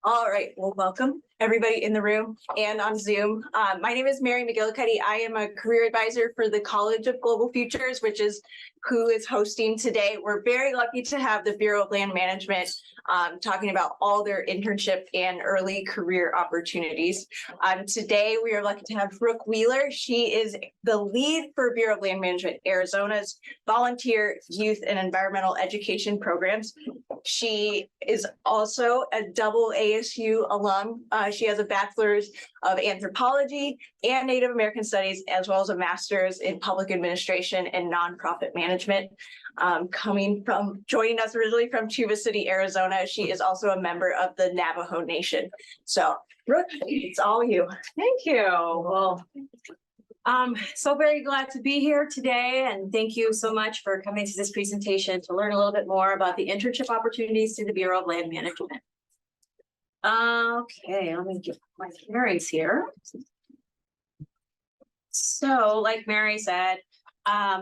All right, well, welcome everybody in the room and on Zoom. My name is Mary McGillicuddy. I am a career advisor for the College of Global Futures, which is who is hosting today. We're very lucky to have the Bureau of Land Management talking about all their internship and early career opportunities. Today, we are lucky to have Brooke Wheeler. She is the lead for Bureau of Land Management Arizona's volunteer, youth, and environmental education programs. She is also a double ASU alum. She has a bachelor's of anthropology and Native American studies, as well as a master's in public administration and nonprofit management. Joining us originally from Tuba City, Arizona. She is also a member of the Navajo Nation. So, Brooke, it's all you. Thank you. Well, so very glad to be here today, and thank you so much for coming to this presentation to learn a little bit more about the internship opportunities through the Bureau of Land Management. Okay, let me get my carries here. So, like Mary said, I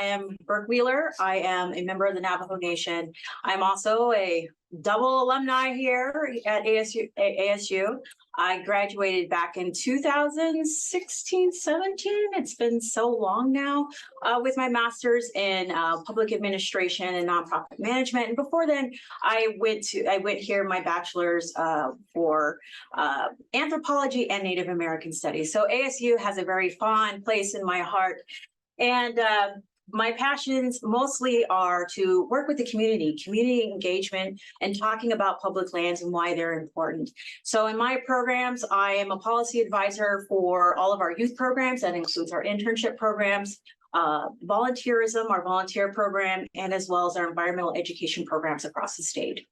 am Brooke Wheeler. I am a member of the Navajo Nation. I'm also a double alumni here at ASU. I graduated back in 2016, 17. It's been so long now with my master's in public administration and nonprofit management. And before then, I went here my bachelor's for anthropology and Native American studies. So ASU has a very fond place in my heart. And my passions mostly are to work with the community engagement, and talking about public lands and why they're important. So in my programs, I am a policy advisor for all of our youth programs. That includes our internship programs, volunteerism, our volunteer program, and as well as our environmental education programs across the state.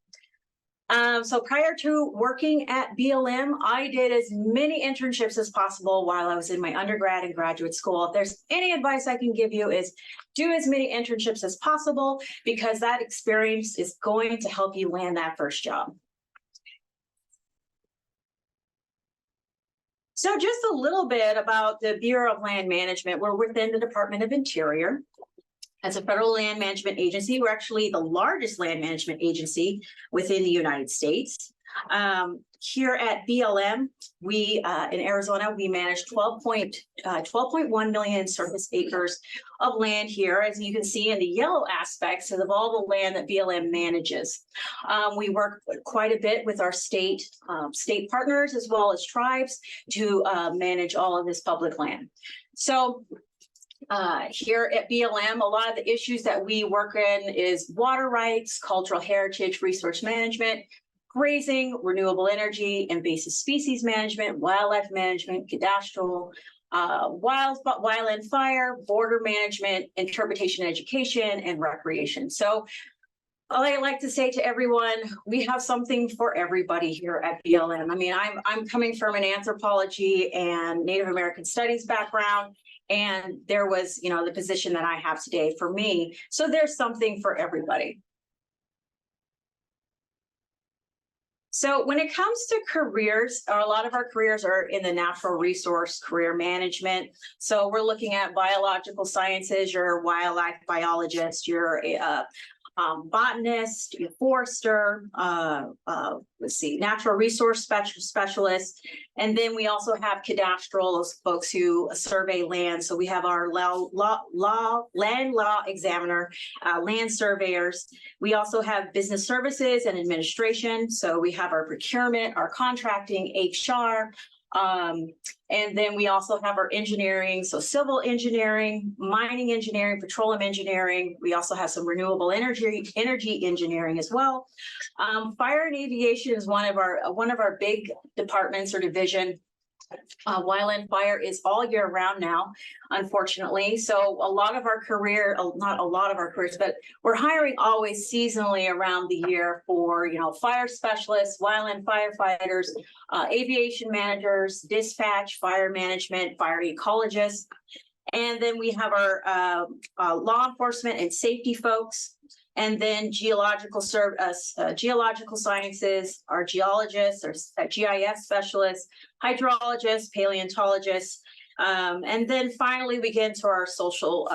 So prior to working at BLM, I did as many internships as possible while I was in my undergrad and graduate school. If there's any advice I can give you is do as many internships as possible, because that experience is going to help you land that first job. So just a little bit about the Bureau of Land Management. We're within the Department of Interior. As a federal land management agency, we're actually the largest land management agency within the United States. Here at BLM, in Arizona, we manage 12.1 million surface acres of land here, as you can see in the yellow aspects of all the land that BLM manages. We work quite a bit with our state partners as well as tribes to manage all of this public land. So, here at BLM, a lot of the issues that we work in is water rights, cultural heritage, resource management, grazing, renewable energy, invasive species management, wildlife management, cadastral, wildland fire, border management, interpretation education, and recreation. So I like to say to everyone, we have something for everybody here at BLM. I mean, I'm coming from an anthropology and Native American studies background, and there was, the position that I have today for me. So there's something for everybody. So when it comes to careers, a lot of our careers are in the natural resource career management. So we're looking at biological sciences, you're a wildlife biologist, you're a botanist, forester, natural resource specialist. And then we also have cadastral, those folks who survey land. So we have our land law examiner, land surveyors. We also have business services and administration. So we have our procurement, our contracting, HR, and then we also have our engineering, so civil engineering, mining engineering, petroleum engineering. We also have some renewable energy engineering as well. Fire and aviation is one of our big departments or division. Wildland fire is all year round now, unfortunately. So a lot of our career, not a lot of our careers, but we're hiring always seasonally around the year for, fire specialists, wildland firefighters, aviation managers, dispatch, fire management, fire ecologists. And then we have our law enforcement and safety folks. And then geological sciences, our geologists, our GIS specialists, hydrologists, paleontologists. And then finally, we get into our social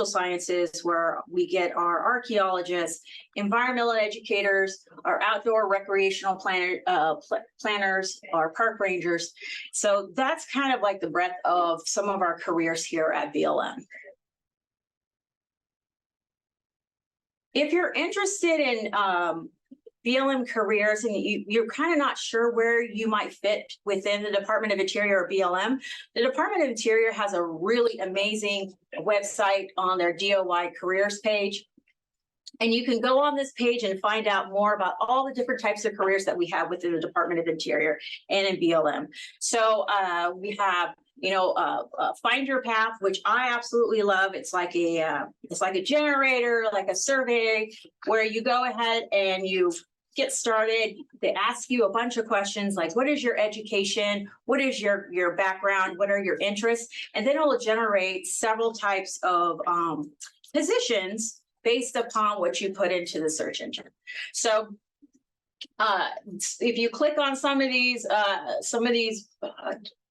sciences, where we get our archaeologists, environmental educators, our outdoor recreational planners, our park rangers. So that's kind of like the breadth of some of our careers here at BLM. If you're interested in BLM careers and you're kind of not sure where you might fit within the Department of Interior or BLM, the Department of Interior has a really amazing website on their DOI careers page. And you can go on this page and find out more about all the different types of careers that we have within the Department of Interior and in BLM. So we have, find your path, which I absolutely love. It's like a generator, like a survey, where you go ahead and you get started. They ask you a bunch of questions like, what is your education? What is your background? What are your interests? And then it will generate several types of positions based upon what you put into the search engine. So if you click on some of these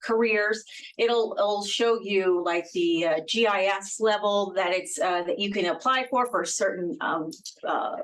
careers, it'll show you like the GIS level that it's that you can apply for certain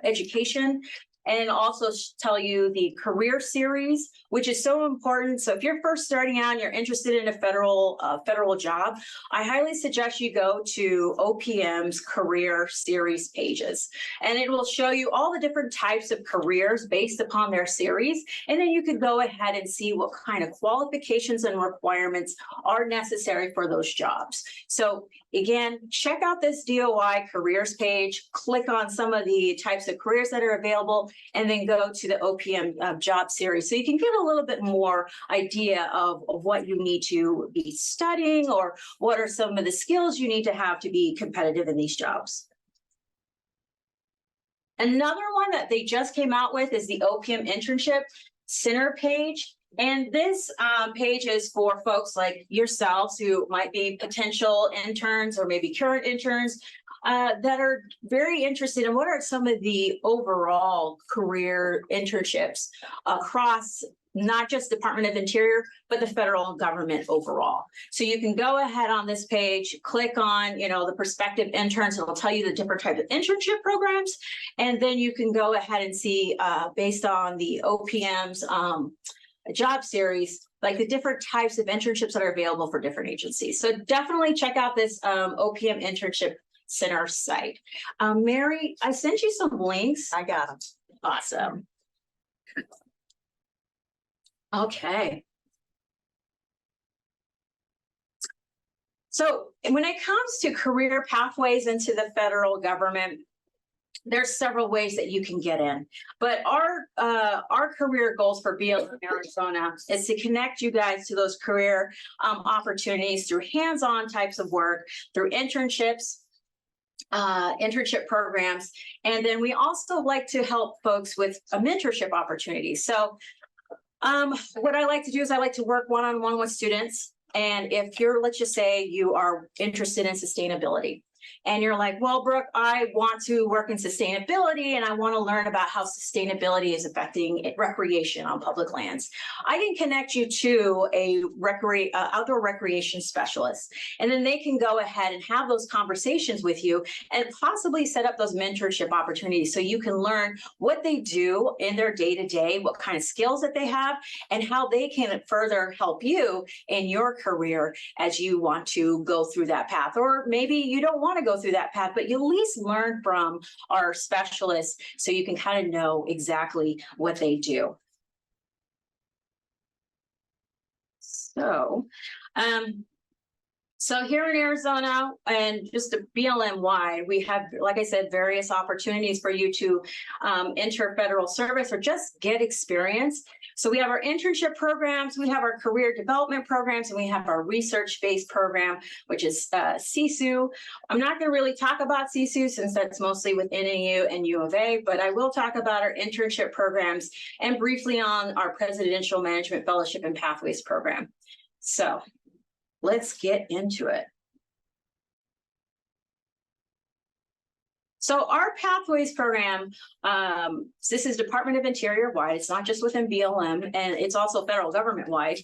education. And also tell you the career series, which is so important. So if you're first starting out and you're interested in a federal job, I highly suggest you go to OPM's career series pages. And it will show you all the different types of careers based upon their series. And then you can go ahead and see what kind of qualifications and requirements are necessary for those jobs. So again, check out this DOI careers page, click on some of the types of careers that are available, and then go to the OPM job series. So you can get a little bit more idea of what you need to be studying, or what are some of the skills you need to have to be competitive in these jobs. Another one that they just came out with is the OPM Internship Center page. And this page is for folks like yourselves who might be potential interns or maybe current interns that are very interested in what are some of the overall career internships across not just Department of Interior, but the federal government overall. So you can go ahead on this page, click on, the prospective interns. It'll tell you the different types of internship programs. And then you can go ahead and see based on the OPM's job series, like the different types of internships that are available for different agencies. So definitely check out this OPM Internship Center site. Mary, I sent you some links. I got them. Awesome. Okay. So when it comes to career pathways into the federal government, there's several ways that you can get in, but our career goals for BLM Arizona is to connect you guys to those career opportunities through hands-on types of work, through internships, internship programs, and then we also like to help folks with a mentorship opportunity. So what I like to do is I like to work one-on-one with students, and if you're, let's just say you are interested in sustainability, and you're like, well, Brooke, I want to work in sustainability and I want to learn about how sustainability is affecting recreation on public lands. I can connect you to a outdoor recreation specialist, and then they can go ahead and have those conversations with you and possibly set up those mentorship opportunities so you can learn what they do in their day-to-day, what kind of skills that they have, and how they can further help you in your career as you want to go through that path. Or maybe you don't want to go through that path, but you at least learn from our specialists so you can kind of know exactly what they do. So, so here in Arizona and just a BLM wide, we have, like I said, various opportunities for you to enter federal service or just get experience. So we have our internship programs, we have our career development programs, and we have our research-based program, which is CSU. I'm not going to really talk about CSU since that's mostly with NAU and U of A, but I will talk about our internship programs and briefly on our Presidential Management Fellowship and Pathways program. So let's get into it. So our Pathways program, this is Department of Interior wide. It's not just within BLM, and it's also federal government wide.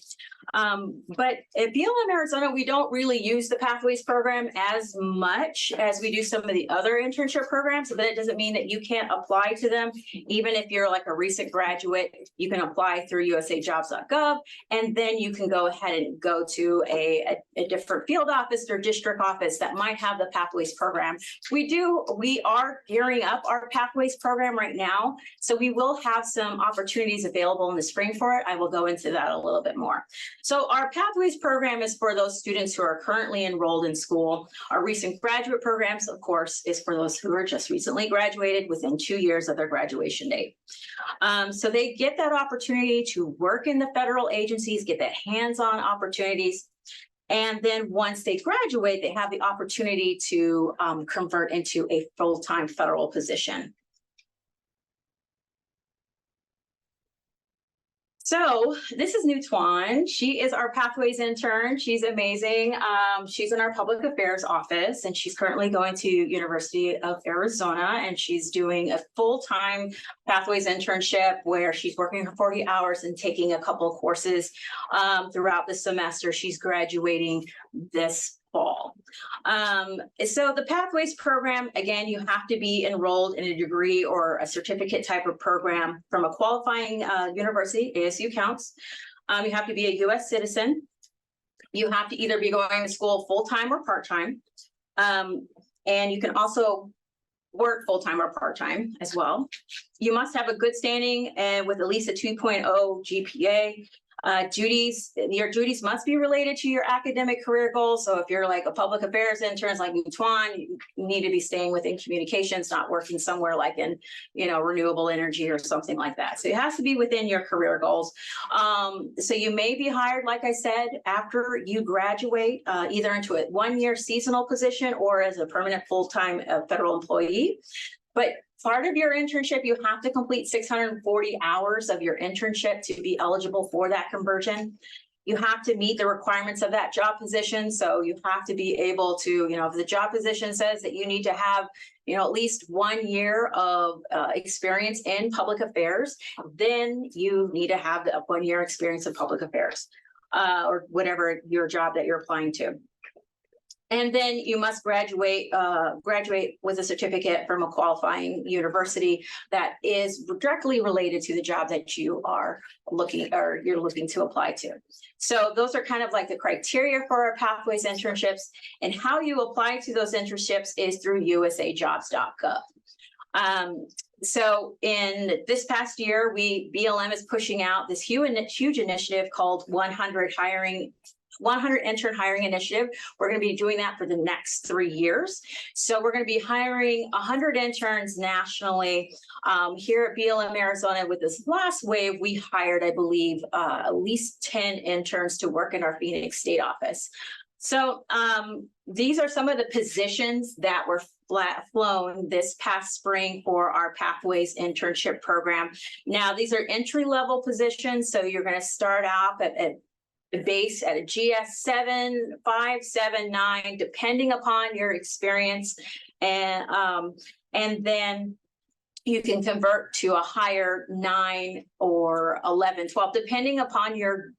But at BLM Arizona, we don't really use the Pathways program as much as we do some of the other internship programs, but it doesn't mean that you can't apply to them. Even if you're like a recent graduate, you can apply through usajobs.gov, and then you can go ahead and go to a different field office or district office that might have the Pathways program. We are gearing up our Pathways program right now, so we will have some opportunities available in the spring for it. I will go into that a little bit more. So our Pathways program is for those students who are currently enrolled in school. Our recent graduate programs, of course, is for those who are just recently graduated within 2 years of their graduation date. So they get that opportunity to work in the federal agencies, get that hands-on opportunities. And then once they graduate, they have the opportunity to convert into a full-time federal position. So this is Nutwan. She is our Pathways intern. She's amazing. She's in our public affairs office, and she's currently going to University of Arizona, and she's doing a full-time Pathways internship where she's working for 40 hours and taking a couple of courses throughout the semester. She's graduating this fall. So the Pathways program, again, you have to be enrolled in a degree or a certificate type of program from a qualifying university. ASU counts. You have to be a U.S. citizen. You have to either be going to school full-time or part-time. And you can also work full-time or part-time as well. You must have a good standing and with at least a 2.0 GPA. Your duties must be related to your academic career goals. So if you're like a public affairs intern like Nutwan, you need to be staying within communications, not working somewhere like in, renewable energy or something like that. So it has to be within your career goals. So you may be hired, like I said, after you graduate, either into a 1-year seasonal position or as a permanent full-time federal employee. But part of your internship, you have to complete 640 hours of your internship to be eligible for that conversion. You have to meet the requirements of that job position. So you have to be able to, if the job position says that you need to have, at least 1 year of experience in public affairs, then you need to have the 1 year experience in public affairs or whatever your job that you're applying to. And then you must graduate with a certificate from a qualifying university that is directly related to the job that you are you're looking to apply to. So those are kind of like the criteria for our Pathways internships, and how you apply to those internships is through usajobs.gov. So in this past year, BLM is pushing out this huge initiative called 100 intern hiring initiative. We're going to be doing that for the next 3 years. So we're going to be hiring 100 interns nationally. Here at BLM Arizona, with this last wave, we hired, I believe, at least 10 interns to work in our Phoenix state office. So these are some of the positions that were flown this past spring for our Pathways internship program. Now, these are entry-level positions, so you're going to start off at base at a GS 7, 5, 7, 9, depending upon your experience, and then you can convert to a higher 9 or 11, 12, depending upon your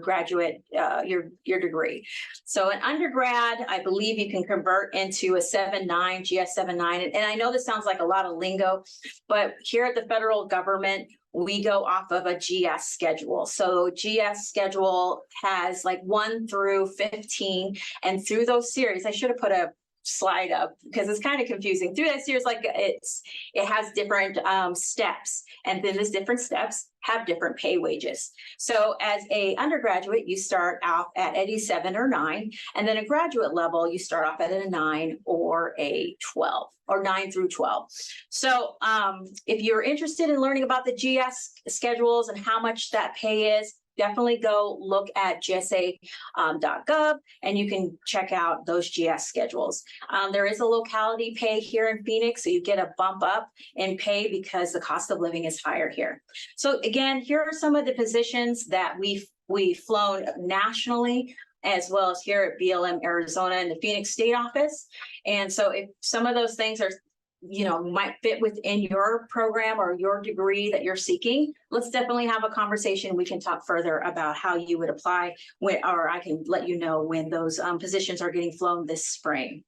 graduate your degree. So an undergrad, I believe you can convert into a 7-9, GS 7-9, and I know this sounds like a lot of lingo, but here at the federal government, we go off of a GS schedule. So GS schedule has like 1 through 15, and through those series, I should have put a slide up because it's kind of confusing. Through that series, like it has different steps, and then these different steps have different pay wages. So as a undergraduate, you start out at a 7 or 9, and then a graduate level, you start off at a 9 or a 12, or 9 through 12. So if you're interested in learning about the GS schedules and how much that pay is, definitely go look at gsa.gov and you can check out those GS schedules. There is a locality pay here in Phoenix, so you get a bump up in pay because the cost of living is higher here. So again, here are some of the positions that we've flown nationally, as well as here at BLM Arizona in the Phoenix state office. And so if some of those things are might fit within your program or your degree that you're seeking, let's definitely have a conversation. We can talk further about how you would apply, or I can let you know when those positions are getting flown this spring.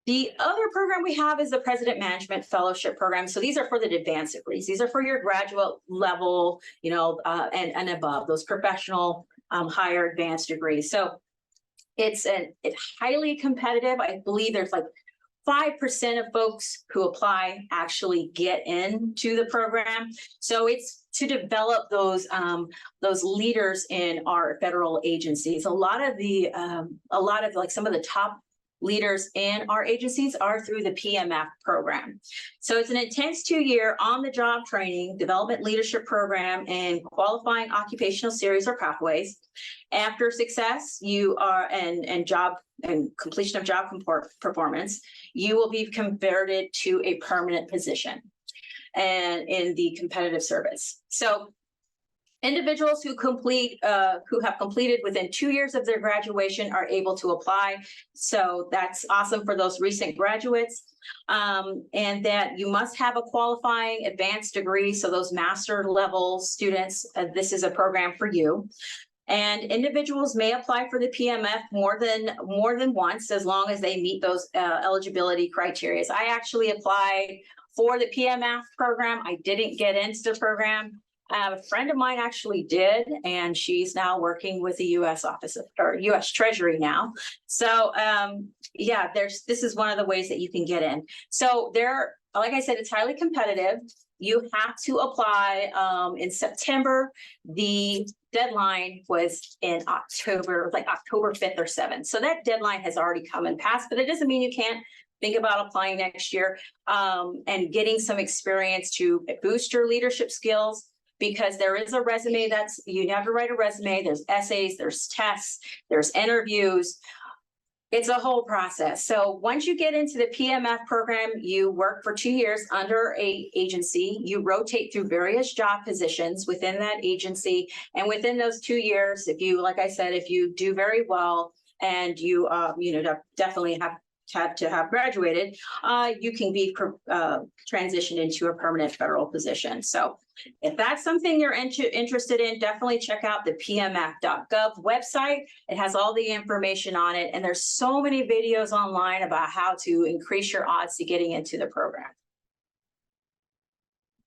The other program we have is the President Management Fellowship Program. So these are for the advanced degrees. These are for your graduate level, and above, those professional, higher advanced degrees. So it's highly competitive. I believe there's like 5% of folks who apply actually get into the program. So it's to develop those leaders in our federal agencies. A lot of some of the top leaders in our agencies are through the PMF program. So it's an intense 2-year on-the-job training, development leadership program, and qualifying occupational series or pathways. After success, and completion of job performance, you will be converted to a permanent position and in the competitive service. So individuals who have completed within 2 years of their graduation are able to apply. So that's awesome for those recent graduates. And that you must have a qualifying advanced degree. So those master level students, this is a program for you. And individuals may apply for the PMF more than once, as long as they meet those eligibility criteria. I actually applied for the PMF program. I didn't get into the program. A friend of mine actually did, and she's now working with the U.S. U.S. Treasury now. So this is one of the ways that you can get in. So like I said, it's highly competitive. You have to apply in September. The deadline was in October, like October 5th or 7th. So that deadline has already come and passed, but it doesn't mean you can't think about applying next year and getting some experience to boost your leadership skills. Because there is a resume you have to write a resume, there's essays, there's tests, there's interviews. It's a whole process. So once you get into the PMF program, you work for 2 years under an agency. You rotate through various job positions within that agency. And within those 2 years, if you do very well and you definitely have to have graduated, you can be transitioned into a permanent federal position. So if that's something you're interested in, definitely check out the pmf.gov website. It has all the information on it. And there's so many videos online about how to increase your odds to getting into the program.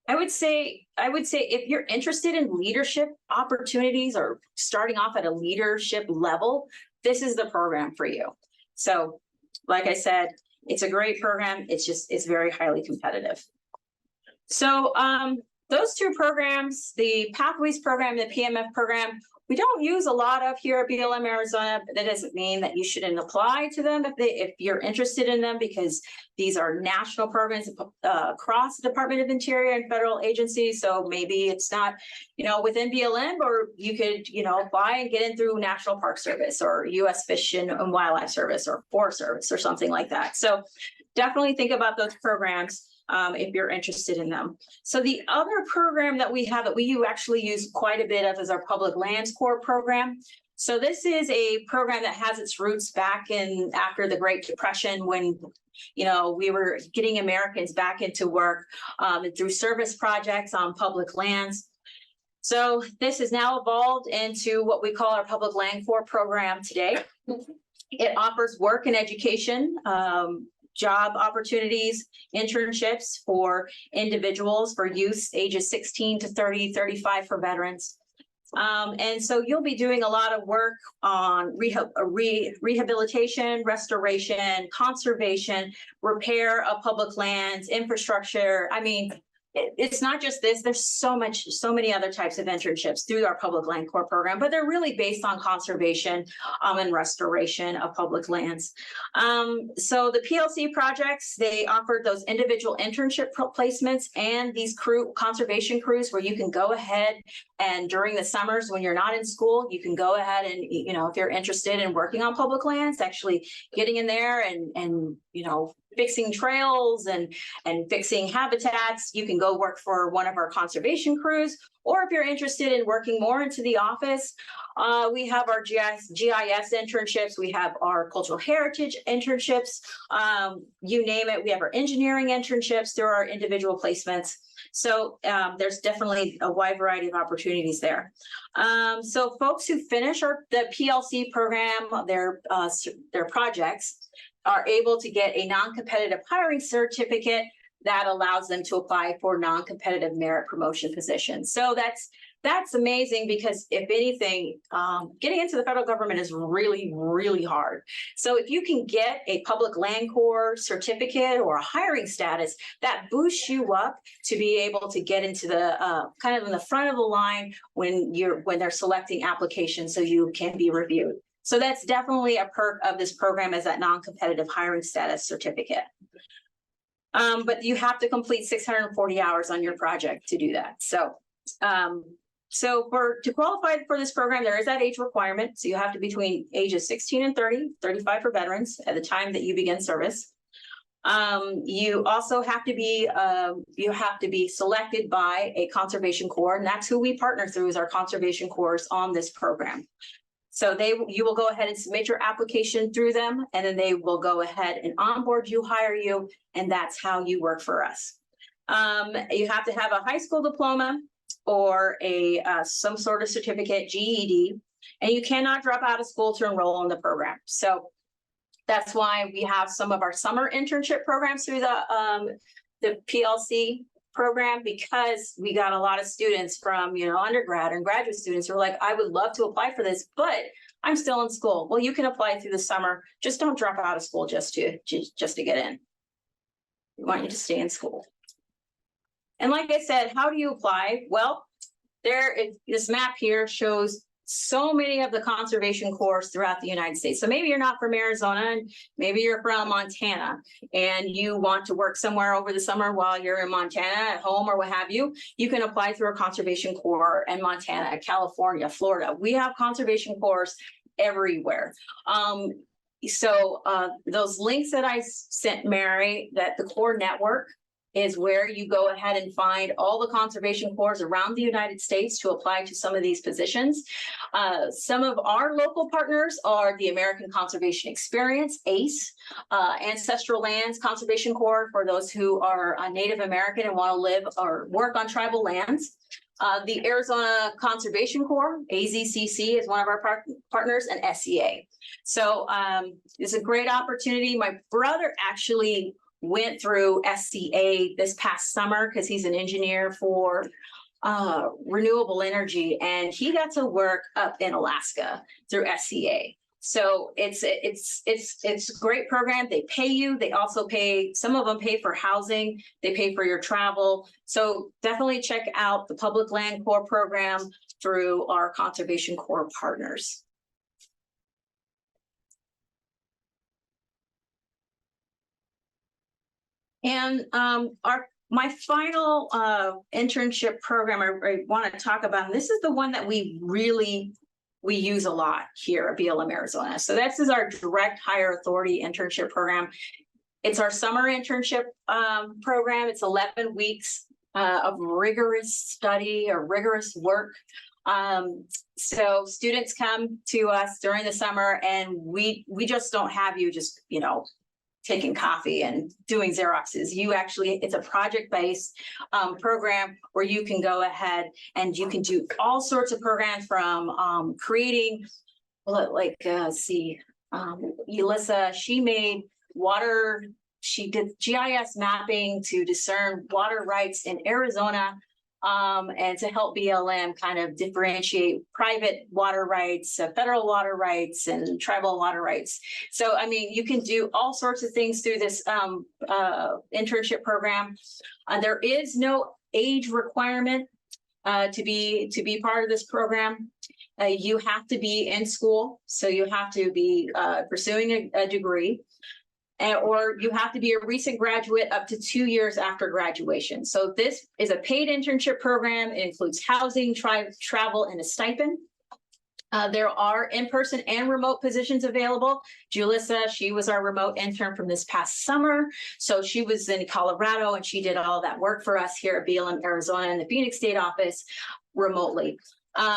I would say if you're interested in leadership opportunities or starting off at a leadership level, this is the program for you. So like I said, it's a great program. It's very highly competitive. So those two programs, the Pathways program, the PMF program, we don't use a lot of here at BLM Arizona, but that doesn't mean that you shouldn't apply to them if you're interested in them, because these are national programs across the Department of Interior and federal agencies. So maybe it's not, within BLM, or you could, apply and get in through National Park Service or U.S. Fish and Wildlife Service or Forest Service or something like that. So definitely think about those programs if you're interested in them. So the other program that we have that we actually use quite a bit of is our Public Lands Corps program. So this is a program that has its roots back in after the Great Depression, when we were getting Americans back into work through service projects on public lands. So this has now evolved into what we call our Public Land Corps program today. It offers work and education, job opportunities, internships for individuals, for youth ages 16 to 30, 35 for veterans. And so you'll be doing a lot of work on rehabilitation, restoration, conservation, repair of public lands, infrastructure. I mean, it's not just this. There's so many other types of internships through our Public Land Corps program, but they're really based on conservation and restoration of public lands. So the PLC projects, they offered those individual internship placements and these conservation crews where you can go ahead and during the summers when you're not in school, you can go ahead and, if you're interested in working on public lands, actually getting in there and fixing trails and fixing habitats, you can go work for one of our conservation crews. Or if you're interested in working more into the office, we have our GIS internships. We have our cultural heritage internships. You name it. We have our engineering internships. There are individual placements. So there's definitely a wide variety of opportunities there. So folks who finish the PLC program, their projects, are able to get a non-competitive hiring certificate that allows them to apply for non-competitive merit promotion positions. So that's amazing, because if anything, getting into the federal government is really, really hard. So if you can get a public land corps certificate or a hiring status, that boosts you up to be able to get into the kind of in the front of the line when they're selecting applications, so you can be reviewed. So that's definitely a perk of this program, is that non-competitive hiring status certificate. But you have to complete 640 hours on your project to do that. So, to qualify for this program, there is that age requirement. So you have to be between ages 16 and 30, 35 for veterans at the time that you begin service. You also have to be selected by a conservation corps, and that's who we partner through, is our conservation corps on this program. So you will go ahead and submit your application through them, and then they will go ahead and onboard you, hire you, and that's how you work for us. You have to have a high school diploma or some sort of certificate, GED, and you cannot drop out of school to enroll in the program. So that's why we have some of our summer internship programs through the PLC program, because we got a lot of students from, undergrad and graduate students who are like, I would love to apply for this, but I'm still in school. Well, you can apply through the summer. Just don't drop out of school just to get in. We want you to stay in school. And like I said, how do you apply? Well, this map here shows so many of the conservation corps throughout the United States. So maybe you're not from Arizona, and maybe you're from Montana, and you want to work somewhere over the summer while you're in Montana at home or what have you. You can apply through a conservation corps in Montana, California, Florida. We have conservation corps everywhere. So those links that I sent Mary, that the Corps Network is where you go ahead and find all the conservation corps around the United States to apply to some of these positions. Some of our local partners are the American Conservation Experience, ACE, Ancestral Lands Conservation Corps, for those who are Native American and want to live or work on tribal lands. The Arizona Conservation Corps, AZCC, is one of our partners, and SCA. So it's a great opportunity. My brother actually went through SCA this past summer because he's an engineer for renewable energy, and he got to work up in Alaska through SCA. So it's a great program. They pay you. They also pay, some of them pay for housing. They pay for your travel. So definitely check out the Public Land Corps program through our Conservation Corps partners. And my final internship program I want to talk about, and this is the one that we use a lot here at BLM Arizona. So this is our direct hire authority internship program. It's our summer internship program. It's 11 weeks of rigorous study or rigorous work. So students come to us during the summer, and we just don't have you just, taking coffee and doing Xeroxes. It's a project-based program where you can go ahead and you can do all sorts of programs, from creating, Elissa, she did GIS mapping to discern water rights in Arizona, and to help BLM kind of differentiate private water rights, federal water rights, and tribal water rights. So, you can do all sorts of things through this internship program. There is no age requirement to be part of this program. You have to be in school, so you have to be pursuing a degree. Or you have to be a recent graduate up to 2 years after graduation. So this is a paid internship program. It includes housing, travel, and a stipend. There are in-person and remote positions available. Julissa, she was our remote intern from this past summer. So she was in Colorado and she did all that work for us here at BLM Arizona in the Phoenix State office remotely.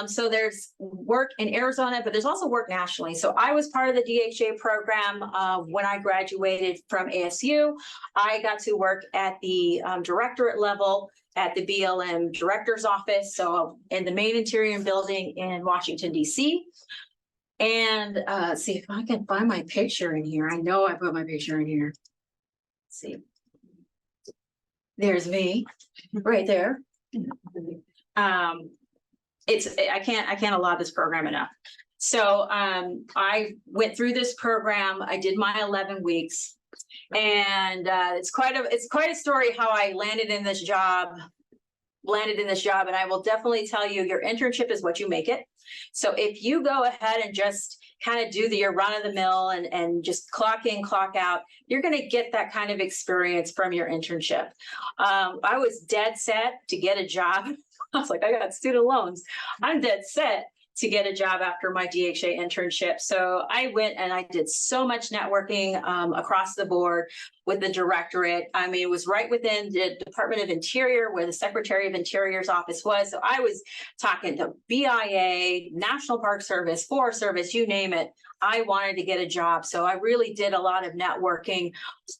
So there's work in Arizona, but there's also work nationally. So I was part of the DHA program when I graduated from ASU. I got to work at the directorate level at the BLM director's office, so in the main Interior building in Washington, D.C. And see if I can find my picture in here. I know I put my picture in here. Let's see. There's me right there. I can't applaud this program enough. So I went through this program. I did my 11 weeks. And it's quite a story how I landed in this job, and I will definitely tell you, your internship is what you make it. So if you go ahead and just kind of do your run of the mill and just clock in, clock out, you're going to get that kind of experience from your internship. I was dead set to get a job. I was like, I got student loans. I'm dead set to get a job after my DHA internship. So I went and I did so much networking across the board with the directorate. I mean, it was right within the Department of Interior where the Secretary of Interior's office was. So I was talking to BIA, National Park Service, Forest Service, you name it. I wanted to get a job. So I really did a lot of networking.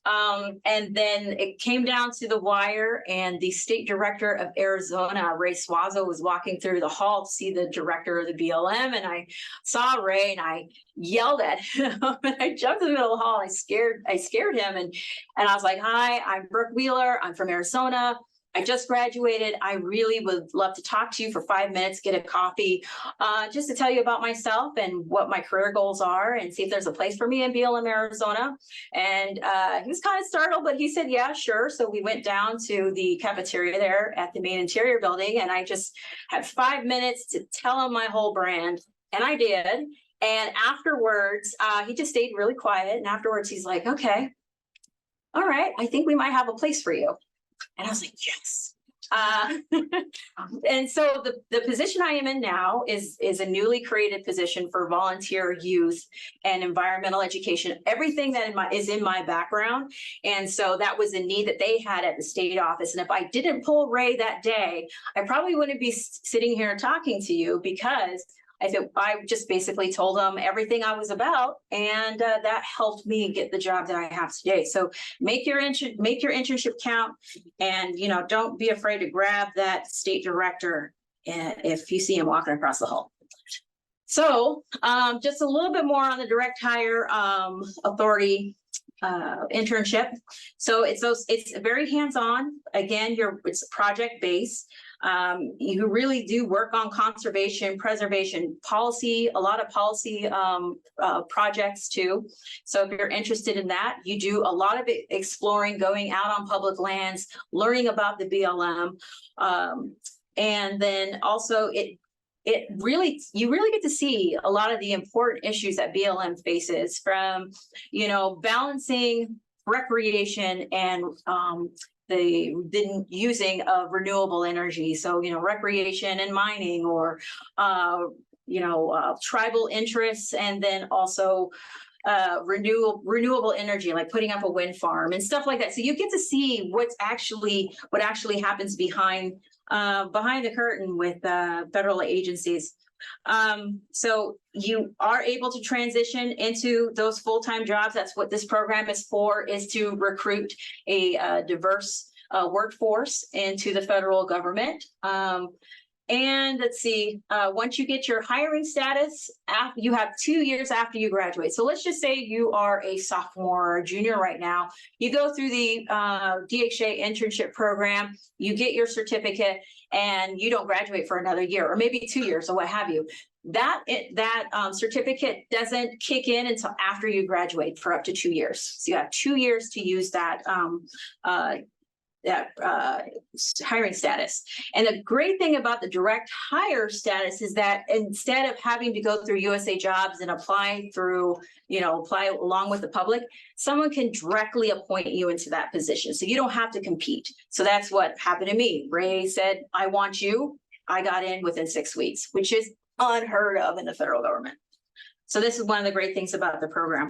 And then it came down to the wire, and the state director of Arizona, Ray Suazo, was walking through the hall to see the director of the BLM. And I saw Ray and I yelled at him and I jumped in the middle of the hall. I scared him. And I was like, hi, I'm Brooke Wheeler. I'm from Arizona. I just graduated. I really would love to talk to you for 5 minutes, get a coffee, just to tell you about myself and what my career goals are and see if there's a place for me in BLM, Arizona. And he was kind of startled, but he said, yeah, sure. So we went down to the cafeteria there at the main Interior building, and I just had 5 minutes to tell him my whole brand. And I did. And afterwards, he just stayed really quiet. And afterwards, he's like, okay, all right, I think we might have a place for you. And I was like, yes. And so the position I am in now is a newly created position for volunteer youth and environmental education, everything that is in my background. And so that was a need that they had at the state office. And if I didn't pull Ray that day, I probably wouldn't be sitting here talking to you, because I just basically told them everything I was about, and that helped me get the job that I have today. So make your internship count, and don't be afraid to grab that state director if you see him walking across the hall. So just a little bit more on the direct hire authority internship. So it's very hands-on. Again, it's project based. You really do work on conservation, preservation, policy, a lot of policy projects too. So if you're interested in that, you do a lot of exploring, going out on public lands, learning about the BLM. And then also you really get to see a lot of the important issues that BLM faces, from, balancing recreation and the using of renewable energy. So, recreation and mining, or, tribal interests, and then also renewable energy, like putting up a wind farm and stuff like that. So you get to see what actually happens behind the curtain with federal agencies. So you are able to transition into those full-time jobs. That's what this program is for, is to recruit a diverse workforce into the federal government. And let's see, once you get your hiring status, you have 2 years after you graduate. So let's just say you are a sophomore or a junior right now. You go through the DHA internship program, you get your certificate, and you don't graduate for another year, or maybe 2 years, or what have you. That certificate doesn't kick in until after you graduate for up to 2 years. So you have 2 years to use that hiring status. And the great thing about the direct hire status is that instead of having to go through USA Jobs and apply along with the public, someone can directly appoint you into that position. So you don't have to compete. So that's what happened to me. Ray said, I want you. I got in within 6 weeks, which is unheard of in the federal government. So this is one of the great things about the program.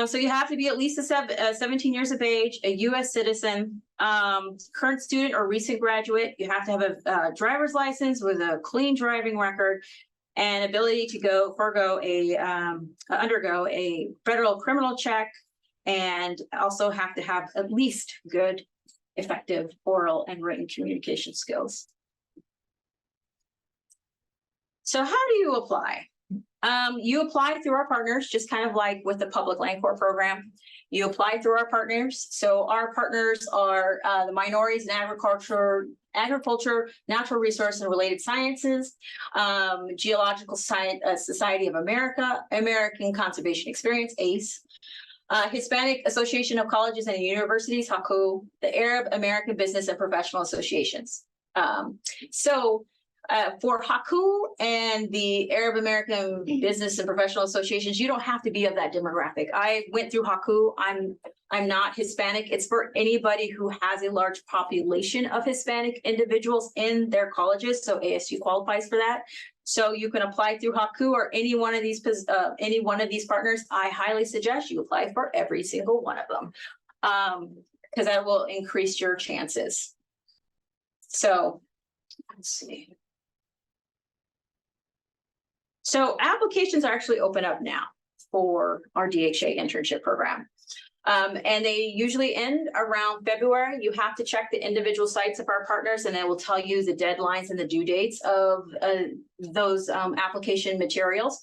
So you have to be at least 17 years of age, a U.S. citizen, current student or recent graduate. You have to have a driver's license with a clean driving record and ability to undergo a federal criminal check, and also have to have at least good, effective oral and written communication skills. So how do you apply? You apply through our partners, just kind of like with the Public Land Corps program. You apply through our partners. So our partners are the minorities in agriculture, natural resource and related sciences, Geological Society of America, American Conservation Experience, ACE, Hispanic Association of Colleges and Universities, HACU, the Arab American Business and Professional Associations. For HACU and the Arab American Business and Professional Associations, you don't have to be of that demographic. I went through HACU. I'm not Hispanic. It's for anybody who has a large population of Hispanic individuals in their colleges. So ASU qualifies for that. So you can apply through HACU or any one of these partners. I highly suggest you apply for every single one of them, because that will increase your chances. So let's see. So applications are actually open up now for our DHA internship program. And they usually end around February. You have to check the individual sites of our partners, and it will tell you the deadlines and the due dates of those application materials.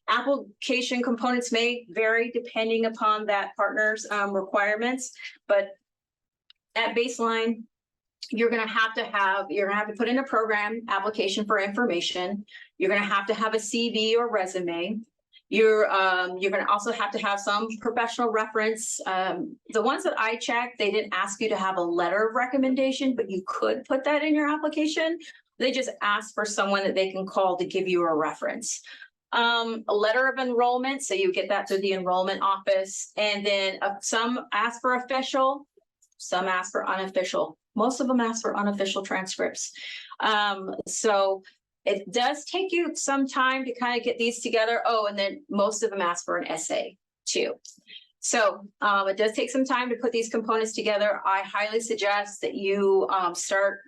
Application components may vary depending upon that partner's requirements, but at baseline, you're going to have to put in a program application for information. You're going to have a CV or resume. You're going to also have to have some professional reference. The ones that I checked, they didn't ask you to have a letter of recommendation, but you could put that in your application. They just ask for someone that they can call to give you a reference. A letter of enrollment, so you get that through the enrollment office. And then some ask for official, some ask for unofficial. Most of them ask for unofficial transcripts. So it does take you some time to kind of get these together. Oh, and then most of them ask for an essay too. So it does take some time to put these components together. I highly suggest that you start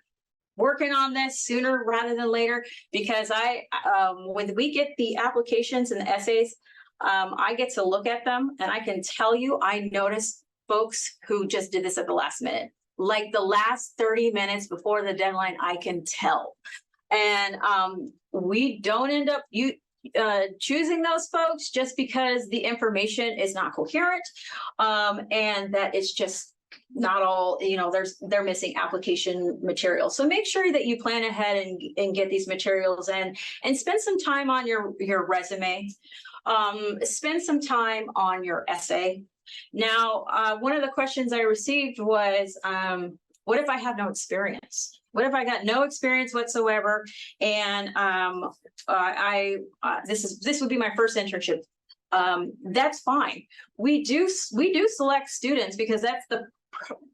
working on this sooner rather than later, because when we get the applications and the essays, I get to look at them, and I can tell you, I noticed folks who just did this at the last minute. Like the last 30 minutes before the deadline, I can tell. And we don't end up choosing those folks just because the information is not coherent, and that it's just not all, they're missing application material. So make sure that you plan ahead and get these materials in, and spend some time on your resume. Spend some time on your essay. Now, one of the questions I received was, what if I have no experience? What if I got no experience whatsoever? And this would be my first internship. That's fine. We do select students because that's the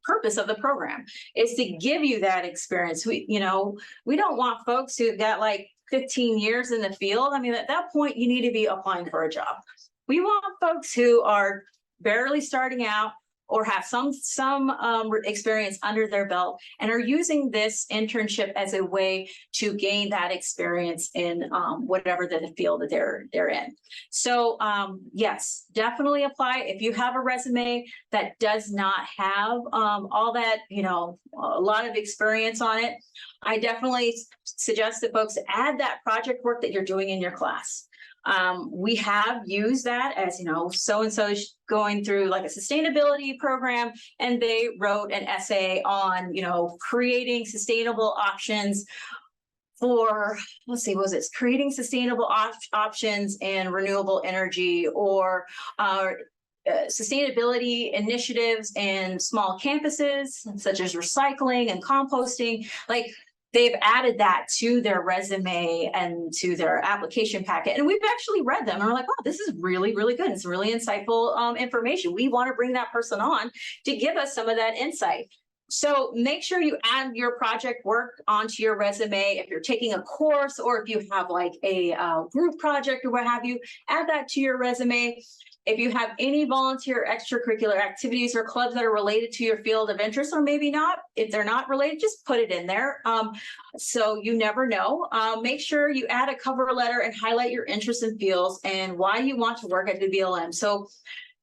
purpose of the program, is to give you that experience. We don't want folks who've got like 15 years in the field. I mean, at that point, you need to be applying for a job. We want folks who are barely starting out or have some experience under their belt and are using this internship as a way to gain that experience in whatever the field that they're in. So yes, definitely apply. If you have a resume that does not have all that, a lot of experience on it, I definitely suggest that folks add that project work that you're doing in your class. We have used that as, so-and-so going through like a sustainability program, and they wrote an essay on, creating sustainable options for, let's see, was it creating sustainable options in renewable energy, or sustainability initiatives in small campuses, such as recycling and composting. Like, they've added that to their resume and to their application packet. And we've actually read them and we're like, wow, this is really, really good. It's really insightful information. We want to bring that person on to give us some of that insight. So make sure you add your project work onto your resume. If you're taking a course or if you have like a group project or what have you, add that to your resume. If you have any volunteer extracurricular activities or clubs that are related to your field of interest, or maybe not, if they're not related, just put it in there. So you never know. Make sure you add a cover letter and highlight your interests and fields and why you want to work at the BLM. So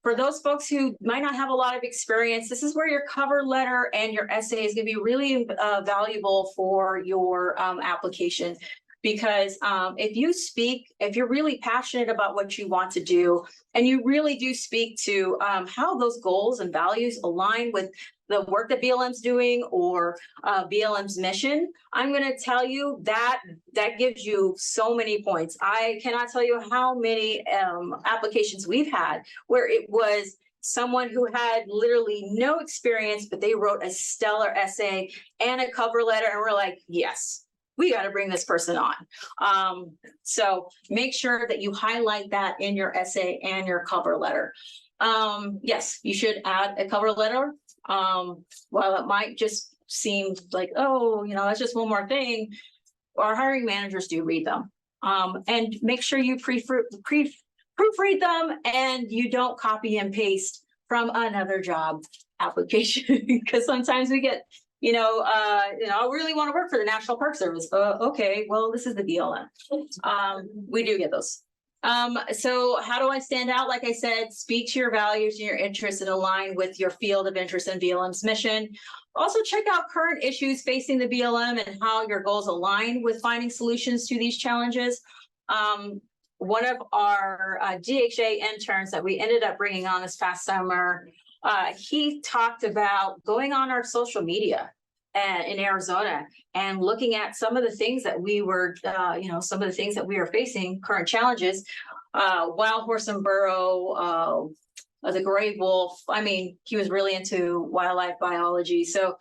for those folks who might not have a lot of experience, this is where your cover letter and your essay is going to be really valuable for your application. Because if you're really passionate about what you want to do, and you really do speak to how those goals and values align with the work that BLM's doing or BLM's mission, I'm going to tell you that gives you so many points. I cannot tell you how many applications we've had where it was someone who had literally no experience, but they wrote a stellar essay and a cover letter, and we're like, yes, we got to bring this person on. So make sure that you highlight that in your essay and your cover letter. Yes, you should add a cover letter. While it might just seem like, oh, that's just one more thing, our hiring managers do read them. And make sure you proofread them and you don't copy and paste from another job application, because sometimes we get, I really want to work for the National Park Service. Okay, well, this is the BLM. We do get those. So how do I stand out? Like I said, speak to your values and your interests and align with your field of interest in BLM's mission. Also check out current issues facing the BLM and how your goals align with finding solutions to these challenges. One of our DHA interns that we ended up bringing on this past summer, he talked about going on our social media in Arizona and looking at some of the things that we were, some of the things that we are facing, current challenges, wild horse and burrow, the gray wolf. I mean, he was really into wildlife biology. So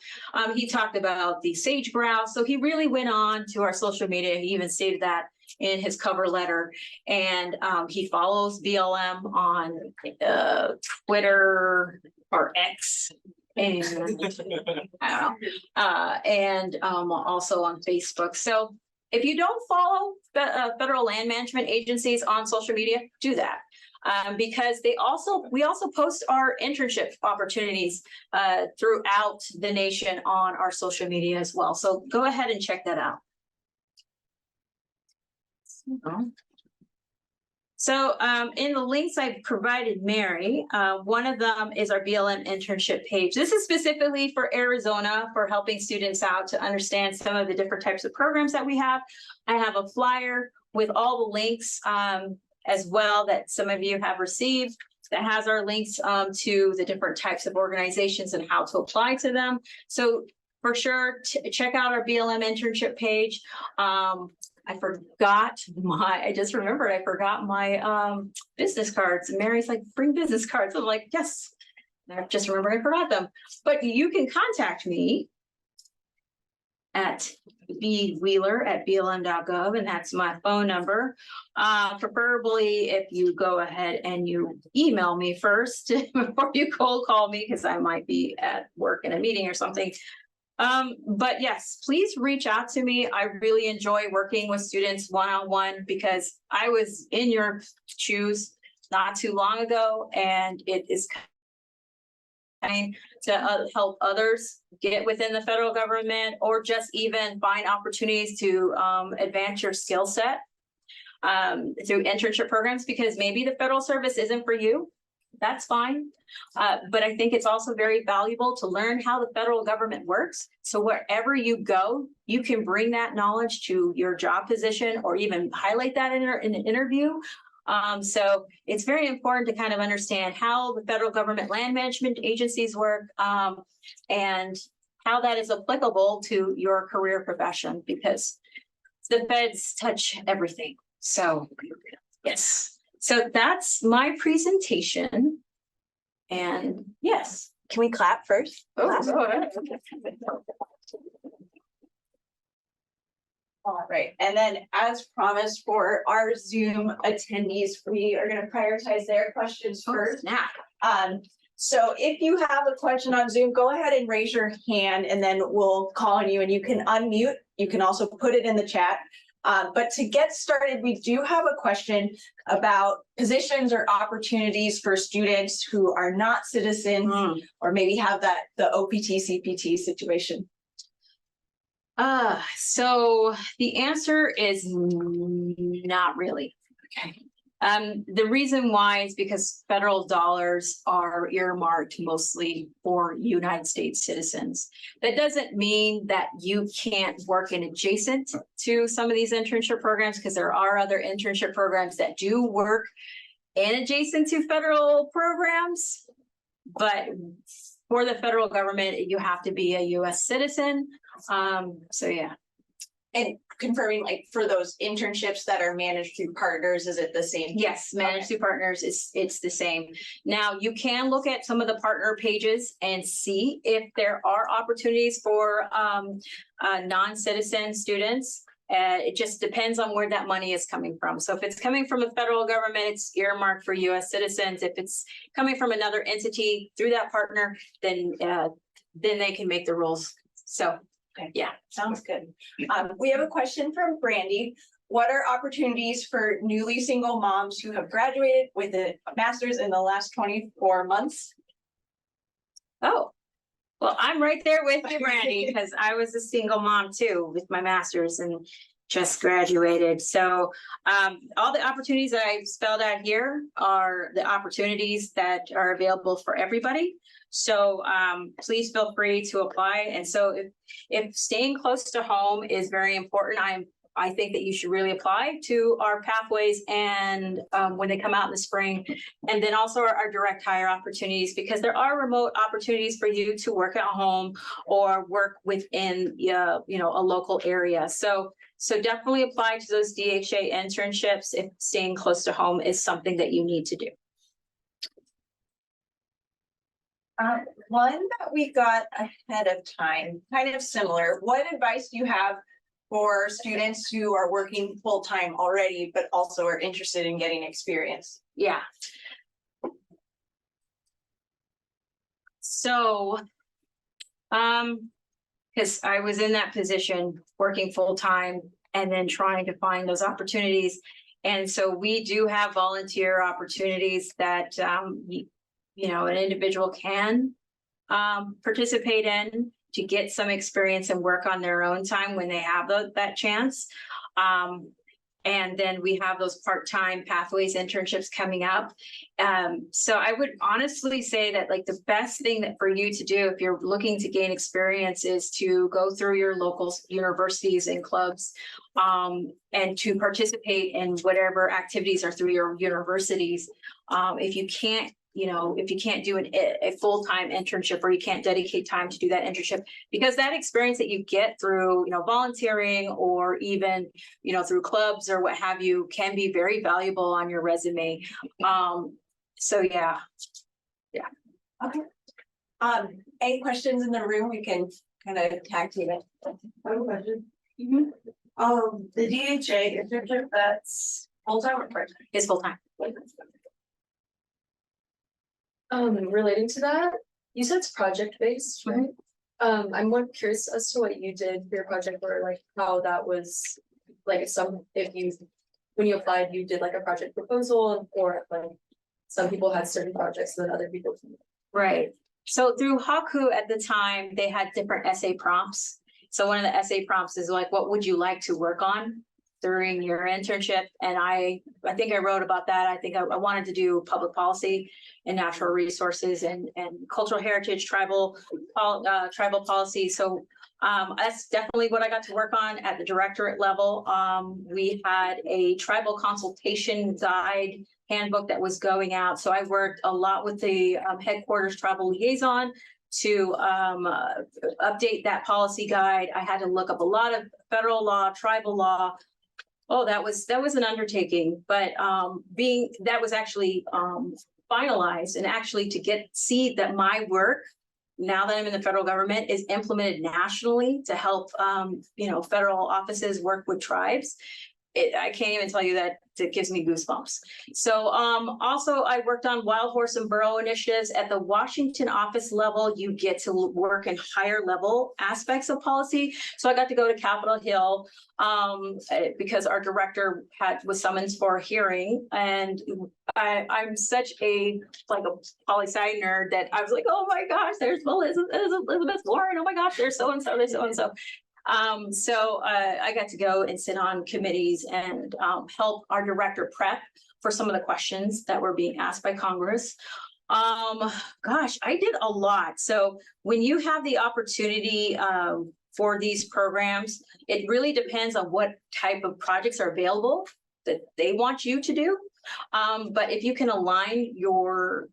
he talked about the sage grouse. So he really went on to our social media. He even stated that in his cover letter. And he follows BLM on Twitter or X. And I don't know, and also on Facebook. So if you don't follow the federal land management agencies on social media, do that. Because we also post our internship opportunities throughout the nation on our social media as well. So go ahead and check that out. So in the links I've provided Mary, one of them is our BLM internship page. This is specifically for Arizona, for helping students out to understand some of the different types of programs that we have. I have a flyer with all the links as well that some of you have received that has our links to the different types of organizations and how to apply to them. So for sure, check out our BLM internship page. I just remembered I forgot my business cards. And Mary's like, bring business cards. I'm like, yes. And I just remembered I forgot them. But you can contact me at bwheeler@blm.gov, and that's my phone number. Preferably if you go ahead and you email me first before you cold call me, because I might be at work in a meeting or something. But yes, please reach out to me. I really enjoy working with students one-on-one because I was in your shoes not too long ago, and it is trying to help others get within the federal government or just even find opportunities to advance your skill set through internship programs, because maybe the federal service isn't for you. That's fine. But I think it's also very valuable to learn how the federal government works. So wherever you go, you can bring that knowledge to your job position or even highlight that in an interview. So it's very important to kind of understand how the federal government land management agencies work and how that is applicable to your career profession, because the feds touch everything. So yes. So that's my presentation. And yes. Can we clap first? Oh, go ahead. All right. And then as promised for our Zoom attendees, we are going to prioritize their questions first. So if you have a question on Zoom, go ahead and raise your hand and then we'll call on you and you can unmute. You can also put it in the chat. But to get started, we do have a question about positions or opportunities for students who are not citizens or maybe have the OPT, CPT situation. So the answer is not really. Okay. The reason why is because federal dollars are earmarked mostly for United States citizens. That doesn't mean that you can't work in adjacent to some of these internship programs, because there are other internship programs that do work in adjacent to federal programs. But for the federal government, you have to be a US citizen. So yeah. And confirming, like, for those internships that are managed through partners, is it the same? Yes, managed through partners, it's the same. Now, you can look at some of the partner pages and see if there are opportunities for non-citizen students. It just depends on where that money is coming from. So if it's coming from the federal government, it's earmarked for US citizens. If it's coming from another entity through that partner, then they can make the rules. So okay, yeah, sounds good. We have a question from Brandy. What are opportunities for newly single moms who have graduated with a master's in the last 24 months? Oh, well, I'm right there with you, Brandy, because I was a single mom too with my master's and just graduated. So all the opportunities that I've spelled out here are the opportunities that are available for everybody. So please feel free to apply. And so if staying close to home is very important, I think that you should really apply to our pathways and when they come out in the spring, and then also our direct hire opportunities, because there are remote opportunities for you to work at home or work within a local area. So definitely apply to those DHA internships if staying close to home is something that you need to do. One that we got ahead of time, kind of similar. What advice do you have for students who are working full-time already, but also are interested in getting experience? Yeah. So, because I was in that position working full-time and then trying to find those opportunities. And so we do have volunteer opportunities that, an individual can participate in to get some experience and work on their own time when they have that chance. And then we have those part-time pathways internships coming up. So I would honestly say that, like, the best thing that for you to do if you're looking to gain experience is to go through your local universities and clubs and to participate in whatever activities are through your universities. If you can't do a full-time internship, or you can't dedicate time to do that internship, because that experience that you get through, volunteering or even, through clubs or what have you, can be very valuable on your resume. So yeah. Okay. Any questions in the room? We can kind of tag team it. I have a question. The DHA internship, that's full-time or part-time? It's full-time. Relating to that, you said it's project-based, right? I'm more curious as to what you did for your project, or like how that was, like when you applied, you did like a project proposal, or like some people had certain projects than other people. Right. So through Haku at the time, they had different essay prompts. So one of the essay prompts is like, what would you like to work on during your internship? And I think I wrote about that. I think I wanted to do public policy and natural resources and cultural heritage, tribal policy. So that's definitely what I got to work on at the directorate level. We had a tribal consultation guide handbook that was going out. So I worked a lot with the headquarters tribal liaison to update that policy guide. I had to look up a lot of federal law, tribal law. Oh, that was an undertaking, but that was actually finalized, and actually to see that my work, now that I'm in the federal government, is implemented nationally to help federal offices work with tribes. I can't even tell you that it gives me goosebumps. So also I worked on wild horse and burrow initiatives at the Washington office level. You get to work in higher level aspects of policy. So I got to go to Capitol Hill because our director was summoned for a hearing, and I'm such a poli-sci nerd that I was like, oh my gosh, there's Elizabeth Warren. Oh my gosh, there's so and so, there's so and so. So I got to go and sit on committees and help our director prep for some of the questions that were being asked by Congress. Gosh, I did a lot. So when you have the opportunity for these programs, it really depends on what type of projects are available that they want you to do. But if you can align your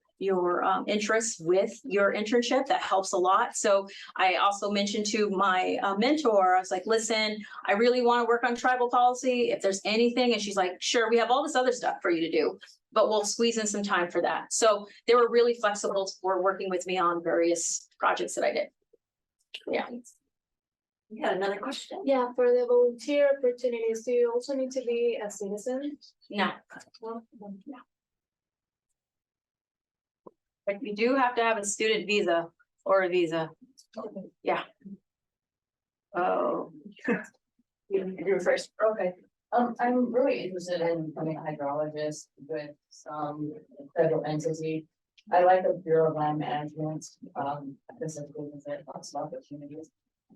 interests with your internship, that helps a lot. So I also mentioned to my mentor, I was like, listen, I really want to work on tribal policy. If there's anything, and she's like, sure, we have all this other stuff for you to do, but we'll squeeze in some time for that. So they were really flexible for working with me on various projects that I did. Yeah. You had another question? Yeah, for the volunteer opportunities, do you also need to be a citizen? No, Well, but you do have to have a student visa or a visa. Yeah. Oh. You do it first. okay. I'm really interested in becoming a hydrologist with some federal entity. I like the Bureau of Land Management, specifically because it talks about opportunities.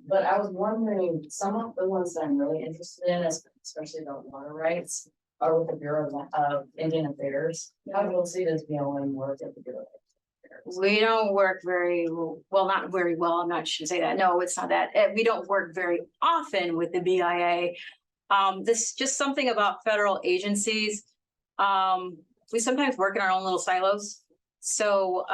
But I was wondering, some of the ones that I'm really interested in, especially the water rights, are with the Bureau of Indian Affairs. How do you see this BLM work at the Bureau of Affairs? We don't work very well, not very well. I'm not shouldn't say that. No, it's not that. We don't work very often with the BIA. This is just something about federal agencies. We sometimes work in our own little silos. So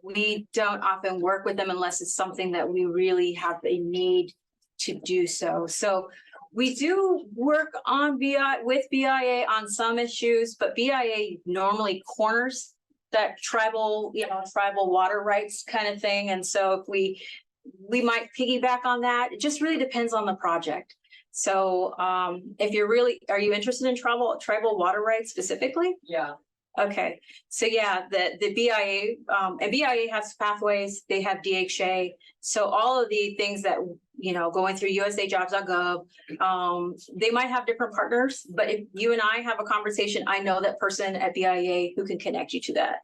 we don't often work with them unless it's something that we really have a need to do so. So we do work on with BIA on some issues, but BIA normally corners that tribal water rights kind of thing. And so if we might piggyback on that. It just really depends on the project. So if are you interested in tribal water rights specifically? Yeah. Okay, so yeah, the BIA and BIA has pathways, they have DHA. So all of the things that, going through usajobs.gov, they might have different partners, but if you and I have a conversation, I know that person at BIA who can connect you to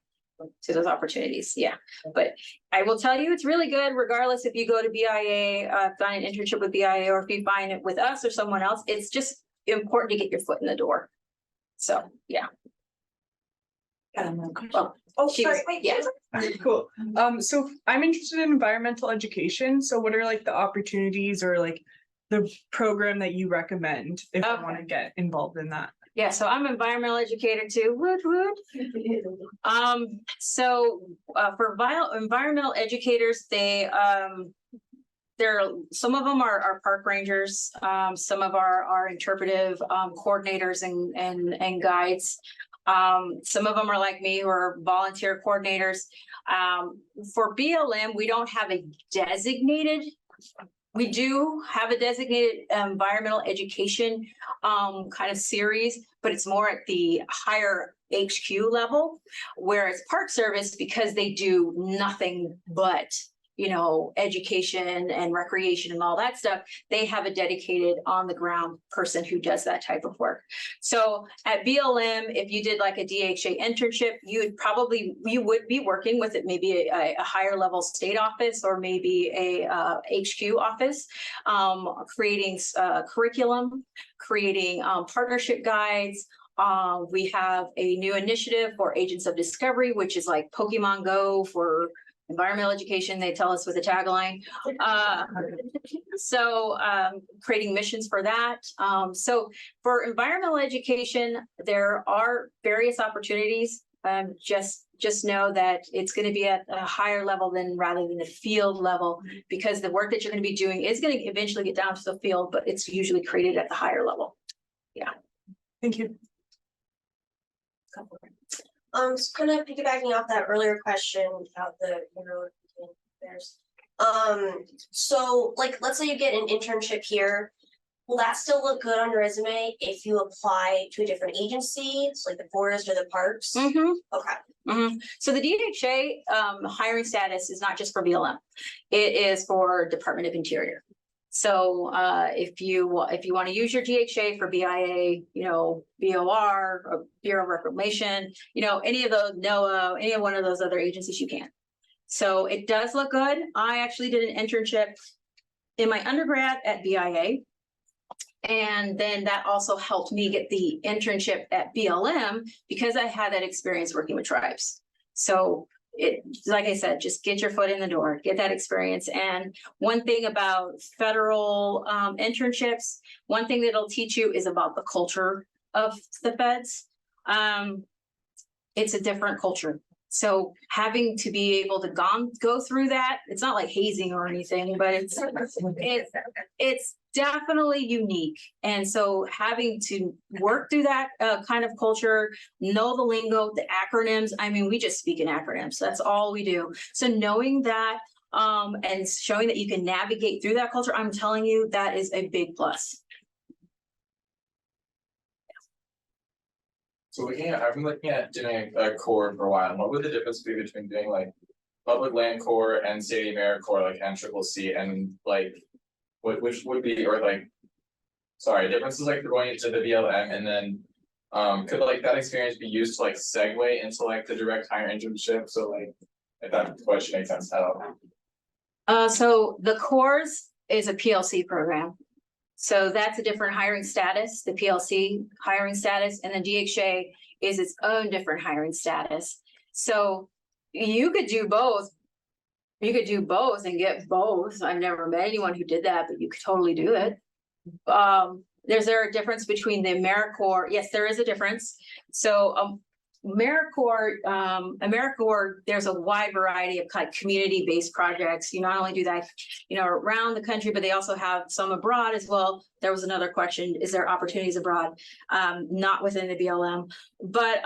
those opportunities. Yeah, but I will tell you, it's really good regardless if you go to BIA, find an internship with BIA, or if you find it with us or someone else. It's just important to get your foot in the door. So yeah. Oh, She sorry, was- wait, yeah. Okay, cool. So I'm interested in environmental education. So what are like the opportunities or like the program that you recommend if I want to get involved in that? Yeah, so I'm an environmental educator too. Woot woot. So for environmental educators, some of them are park rangers. Some of our interpretive coordinators and guides. Some of them are like me, who are volunteer coordinators. For BLM, we don't have a designated. We do have a designated environmental education kind of series, but it's more at the higher HQ level, whereas Park Service, because they do nothing but education and recreation and all that stuff, they have a dedicated on the ground person who does that type of work. So at BLM, if you did like a DHA internship, you would be working with it, maybe a higher level state office or maybe a HQ office, creating curriculum, creating partnership guides. We have a new initiative for Agents of Discovery, which is like Pokemon Go for environmental education. They tell us with a tagline. So creating missions for that. So for environmental education, there are various opportunities. Just know that it's going to be at a higher level rather than the field level, because the work that you're going to be doing is going to eventually get down to the field, but it's usually created at the higher level. Yeah. Thank you. So kind of piggybacking off that earlier question about the affairs. So like, let's say you get an internship here, will that still look good on your resume if you apply to a different agency, so like the forest or the parks? Mhm. Okay, So the DHA hiring status is not just for BLM. It is for Department of Interior. So if you want to use your DHA for BIA, BOR or Bureau of Reclamation, any of those, NOAA, any of one of those other agencies, you can. So it does look good. I actually did an internship in my undergrad at BIA. And then that also helped me get the internship at BLM because I had that experience working with tribes. So like I said, just get your foot in the door, get that experience. And one thing about federal internships, one thing that it'll teach you is about the culture of the feds. It's a different culture. So having to be able to go through that, it's not like hazing or anything, but it's definitely unique. And so having to work through that kind of culture, know the lingo, the acronyms. I mean, we just speak in acronyms. That's all we do. So knowing that and showing that you can navigate through that culture, I'm telling you, that is a big plus. So I've been looking at doing a core for a while. What would the difference be between doing like public land core and state AmeriCorps, like NCCC, and like which would be, or like, sorry, differences like for going into the BLM, and then could like that experience be used to like segue into like the direct hire internship? So like, if that question makes sense at all. So the CORS is a PLC program. So that's a different hiring status, the PLC hiring status, and the DHA is its own different hiring status. So you could do both. You could do both and get both. I've never met anyone who did that, but you could totally do it. Is there a difference between the AmeriCorps? Yes, there is a difference. So AmeriCorps, there's a wide variety of kind of community-based projects. You not only do that, around the country, but they also have some abroad as well. There was another question: is there opportunities abroad? Not within the BLM, but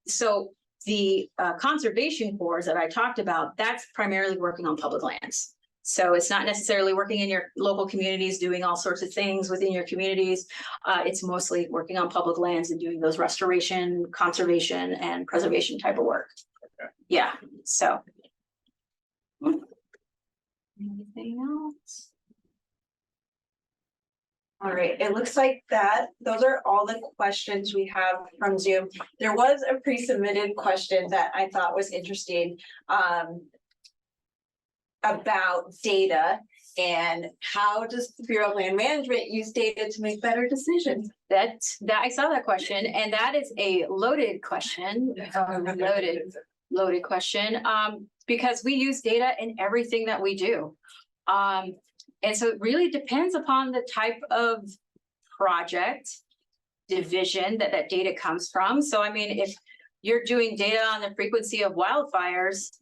so the conservation corps that I talked about, that's primarily working on public lands. So it's not necessarily working in your local communities, doing all sorts of things within your communities. It's mostly working on public lands and doing those restoration, conservation, and preservation type of work. Okay. Yeah, so. Anything else? All right, it looks like those are all the questions we have from Zoom. There was a pre-submitted question that I thought was interesting about data and how does the Bureau of Land Management use data to make better decisions? That I saw that question, and that is a loaded question, loaded question, because we use data in everything that we do. And so it really depends upon the type of project division that data comes from. So, I mean, if you're doing data on the frequency of wildfires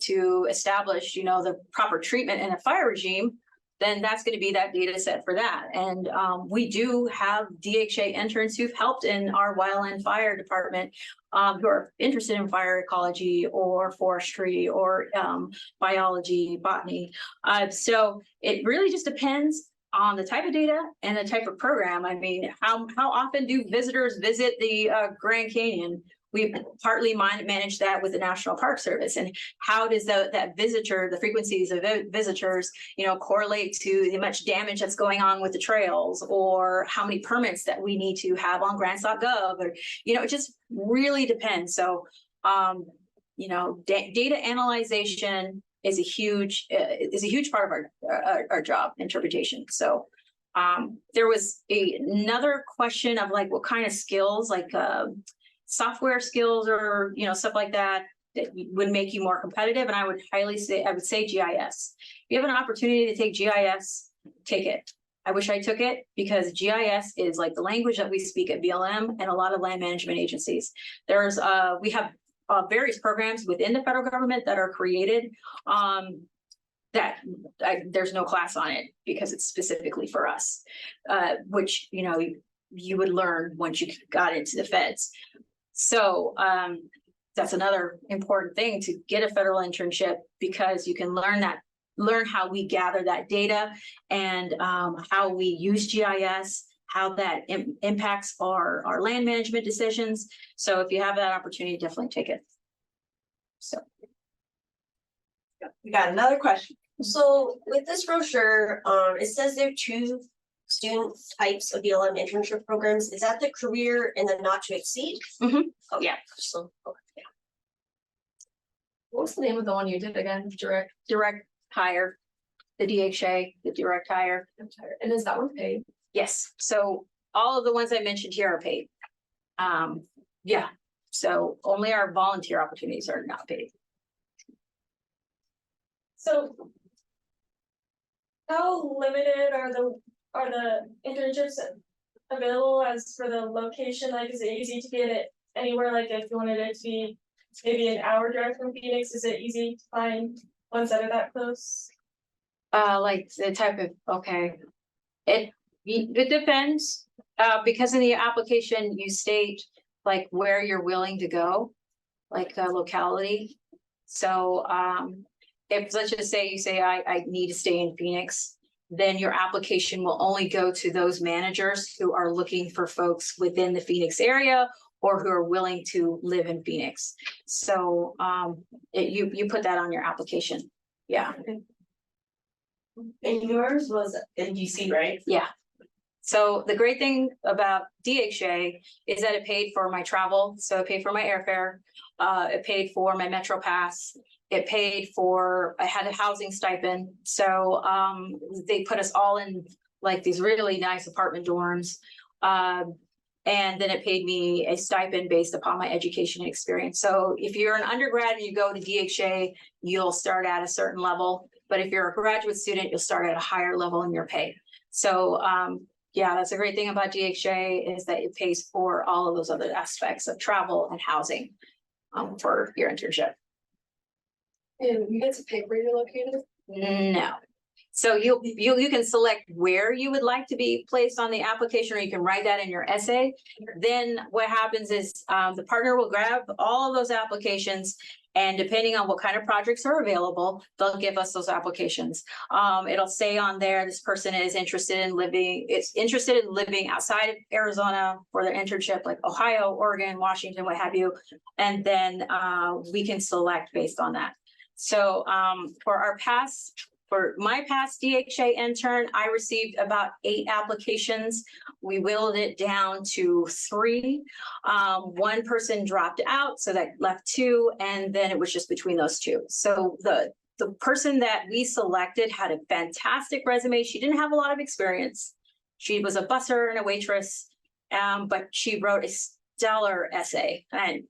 to establish, the proper treatment in a fire regime, then that's going to be that data set for that. And we do have DHA interns who've helped in our wildland fire department who are interested in fire ecology or forestry or biology, botany. So it really just depends on the type of data and the type of program. I mean, how often do visitors visit the Grand Canyon? We partly manage that with the National Park Service, and how does that visitor, the frequencies of visitors, correlate to the much damage that's going on with the trails, or how many permits that we need to have on grants.gov, or it just really depends. So, data analyzation is a huge part of our job, interpretation. So, there was another question of like what kind of skills, like software skills or stuff like that would make you more competitive. And I would say GIS. If you have an opportunity to take GIS, take it. I wish I took it, because GIS is like the language that we speak at BLM and a lot of land management agencies. We have various programs within the federal government that are created there's no class on it because it's specifically for us, which you would learn once you got into the feds. So that's another important thing to get a federal internship, because you can learn that learn how we gather that data and how we use GIS, how that impacts our land management decisions. So if you have that opportunity, definitely take it. So. We got another question. So with this brochure, it says there are two student types of BLM internship programs. Is that the career and the not to exceed? Mhm. Oh, yeah, so, okay. What was the name of the one you did again? Direct hire, the DHA, the direct hire. And is that one paid? Yes, so all of the ones I mentioned here are paid. Yeah, so only our volunteer opportunities are not paid. So. How limited are the internships available as for the location? Like, is it easy to get it anywhere? Like, if you wanted it to be maybe an hour drive from Phoenix, is it easy to find ones that are that close? Like the type of, okay. It depends, because in the application, you state like where you're willing to go, like a locality. So, if, let's just say you say I need to stay in Phoenix, then your application will only go to those managers who are looking for folks within the Phoenix area or who are willing to live in Phoenix. So, you put that on your application. Yeah. And yours was in DC, right? Yeah. So the great thing about DHA is that it paid for my travel. So it paid for my airfare. It paid for my Metro Pass. It paid for, I had a housing stipend. So they put us all in like these really nice apartment dorms. And then it paid me a stipend based upon my education and experience. So if you're an undergrad and you go to DHA, you'll start at a certain level. But if you're a graduate student, you'll start at a higher level in your pay. So yeah, that's a great thing about DHA is that it pays for all of those other aspects of travel and housing for your internship. And you get to pick where you're located? No. So you can select where you would like to be placed on the application, or you can write that in your essay. Then what happens is the partner will grab all of those applications, and depending on what kind of projects are available, they'll give us those applications. It'll say on there, this person is interested in living outside of Arizona for their internship, like Ohio, Oregon, Washington, what have you. And then we can select based on that. So for my past DHA intern, I received about 8 applications. We whittled it down to 3. One person dropped out, so that left 2, and then it was just between those 2. So the person that we selected had a fantastic resume. She didn't have a lot of experience. She was a busser and a waitress, but she wrote a stellar essay. And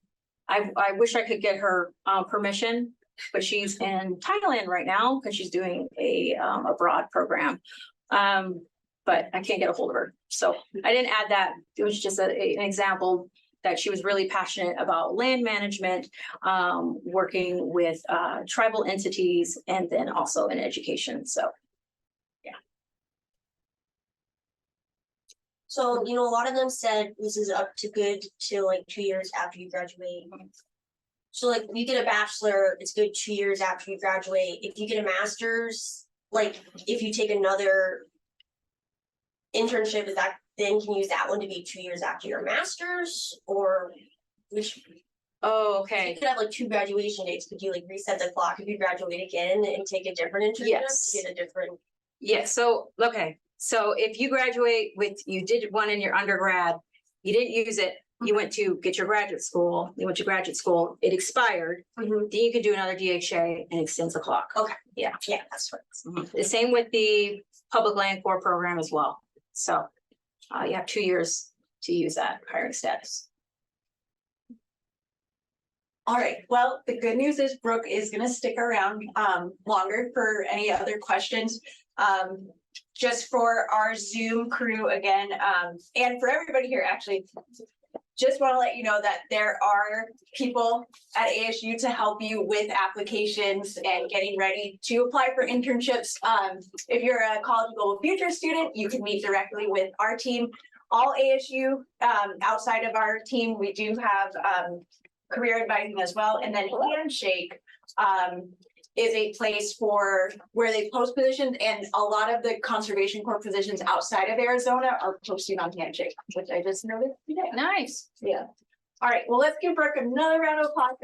I wish I could get her permission, but she's in Thailand right now because she's doing a abroad program. But I can't get a hold of her. So I didn't add that. It was just an example that she was really passionate about land management, working with tribal entities, and then also in education. So, yeah. So, you know, a lot of them said this is up to good to like 2 years after you graduate. So like you get a bachelor, it's good 2 years after you graduate. If you get a master's, like if you take another internship, is that then can you use that one to be 2 years after your master's, or which? Oh, You okay. could have like 2 graduation dates. Could you like reset the clock if you graduate again and take a different internship? Yes. Get a different. Yeah, so, okay. So if you graduate you did one in your undergrad, you didn't use it, you went to get your graduate school, it expired, then you can do another DHA and extends the clock. Okay. Yeah. Yeah, that's right. The same with the Public Land Corps program as well. So you have 2 years to use that hiring status. All right, well, the good news is Brooke is gonna stick around longer for any other questions. Just for our Zoom crew again, and for everybody here, actually. Just want to let you know that there are people at ASU to help you with applications and getting ready to apply for internships. If you're a College of Global Future student, you can meet directly with our team. All ASU, outside of our team, we do have career advising as well. And then Handshake is a place for where they post positions, and a lot of the Conservation Corps positions outside of Arizona are posting on Handshake, which I just noticed today. Nice. Yeah. All right, well, let's give Brooke another round of applause.